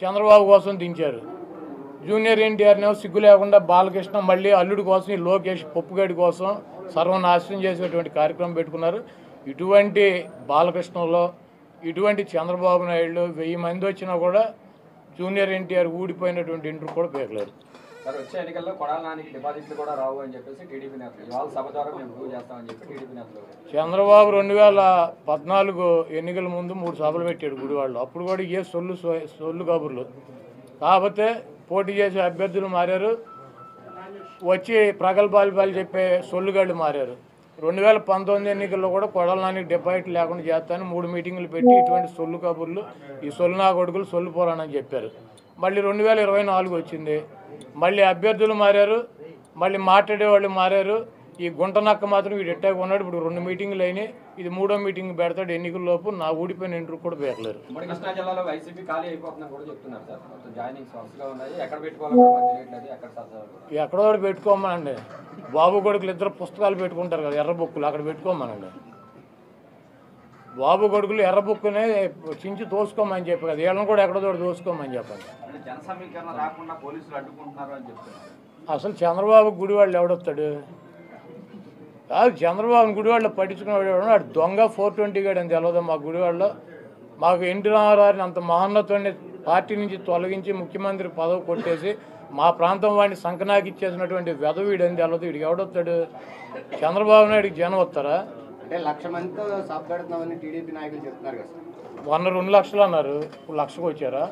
చంద్రబాబు కోసం దించారు. జూనియర్ ఎన్టీఆర్నేమో సిగ్గు లేకుండా బాలకృష్ణ మళ్ళీ అల్లుడి కోసం ఈ లోకేష్ పప్పుగడి కోసం సర్వనాశనం చేసేటువంటి కార్యక్రమం పెట్టుకున్నారు. ఇటువంటి బాలకృష్ణలో ఇటువంటి చంద్రబాబు నాయుడు 1000 మంది వచ్చినా కూడా జూనియర్ ఎన్టీఆర్ ఊడిపోయినటువంటి ఇంటర్ కూడా పేర్లేరు. వచ్చే ఎన్నికల్లో కొడాలానికి డిపాజిట్లు కూడా రావు అని చెప్పేసి టీడీపీ నేతలు ఇవాళ సభ ద్వారా మేము ప్రూవ్ చేస్తామని చెప్పి టీడీపీ నేతలు. చంద్రబాబు 2014 ఎన్నికల ముందు 3 సభలు పెట్టాడు గుడివాళ్ళు. అప్పుడు కూడా ఏ సొల్లు కబుర్లు. కాకపోతే పోటీ చేసే అభ్యర్థులు మారారు, వచ్చి ప్రగల్భాలు చెప్పే సొల్లుగాళ్ళు మారారు. 2019 ఎన్నికల్లో కూడా కొడాలానికి డిపాజిట్ లేకుండా చేస్తాను 3 మీటింగులు పెట్టి ఇటువంటి సొల్లు కబుర్లు ఈ సొల్లు నా కొడుకులు సొల్లు పోరానని చెప్పారు. మళ్ళీ 2024 వచ్చింది, మళ్ళీ అభ్యర్థులు మారారు, మళ్ళీ మాట్లాడేవాళ్ళు మారారు. ఈ గుంటనక్క మాత్రం వీడు ఎట్టాగా ఉన్నాడు. ఇప్పుడు 2 మీటింగులు అయినాయి, ఇది 3వ మీటింగ్ పెడతాడు ఎన్నికల్లోపు. నా ఊడిపోయిన ఇంటర్ కూడా పేర్లేరు. కృష్ణా జిల్లాలో వైసీపీ ఖాళీ అయిపోతుందని కూడా చెప్తున్నారు సార్. మొత్తం జాయినింగ్స్ వరుసగా ఉన్నాయి, ఎక్కడ పెట్టుకోవాలి ఎక్కడో పెట్టుకోమనండి. బాబు కొడుకులు 2 పుస్తకాలు పెట్టుకుంటారు కదా, ఎర్ర బుక్కులు, అక్కడ పెట్టుకోమనండి. బాబు కొడుకులు ఎర్ర బుక్కునే చించి తోసుకోమని చెప్పి కదా, వీళ్ళని కూడా ఎక్కడో దోసుకోమని చెప్పండి. జన సమీకరణ రాకుండా పోలీసులు అడ్డుకుంటున్నారు అని చెప్తున్నారు. అసలు చంద్రబాబు గుడివాళ్ళు ఎవడొస్తాడు? కాదు, చంద్రబాబు గుడివాళ్ళు పట్టించుకునేవాడు వాడు దొంగ 420 గాడు అని తెలియదు. మా గుడివాళ్ళలో మాకు ఎన్టీ రామారావుని అంత మహోన్నతుడిని పార్టీ నుంచి తొలగించి ముఖ్యమంత్రి పదవి కొట్టేసి మా ప్రాంతం వాడిని సంకనాకి ఇచ్చేసినటువంటి వెధవీడని తెలియదు. వీడికి ఎవడొస్తాడు? చంద్రబాబు నాయుడికి జనం వస్తారా? అంటే 1,00,000 మందితో సభ పెడుతున్నామని టీడీపీ నాయకులు చెప్తున్నారు కదా సార్. 2 లక్షలు అన్నారు, ఇప్పుడు 1,00,000కి వచ్చారా?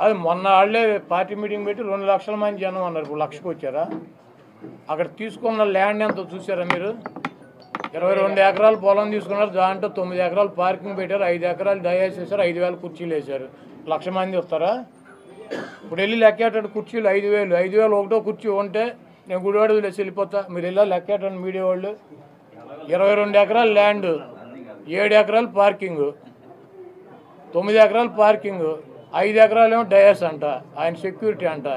అది మొన్న వాళ్ళే పార్టీ మీటింగ్ పెట్టి 2 లక్షల మంది జనం అన్నారు, ఇప్పుడు 1,00,000కి వచ్చారా? అక్కడ తీసుకున్న ల్యాండ్ ఎంతో చూసారా మీరు? 22 ఎకరాలు పొలం తీసుకున్నారు, దాంట్లో 9 ఎకరాలు పార్కింగ్ పెట్టారు, 5 ఎకరాలు దయాసి వేశారు, 5,000 కుర్చీలు వేశారు. 1,00,000 మంది వస్తారా? ఇప్పుడు వెళ్ళి లెక్కేటాడు కుర్చీలు 5,000. 5,000 ఒకటో కుర్చీ ఉంటే నేను గుడివాడ వదిలేసి వెళ్ళిపోతా. మీరు వెళ్ళా లెక్కేటండి మీడియా వాళ్ళు. 22 ఎకరాలు ల్యాండ్, 7 ఎకరాలు పార్కింగ్, 9 ఎకరాలు పార్కింగ్, 5 ఎకరాలు ఏమో డయాస్ అంట, ఆయన సెక్యూరిటీ అంట.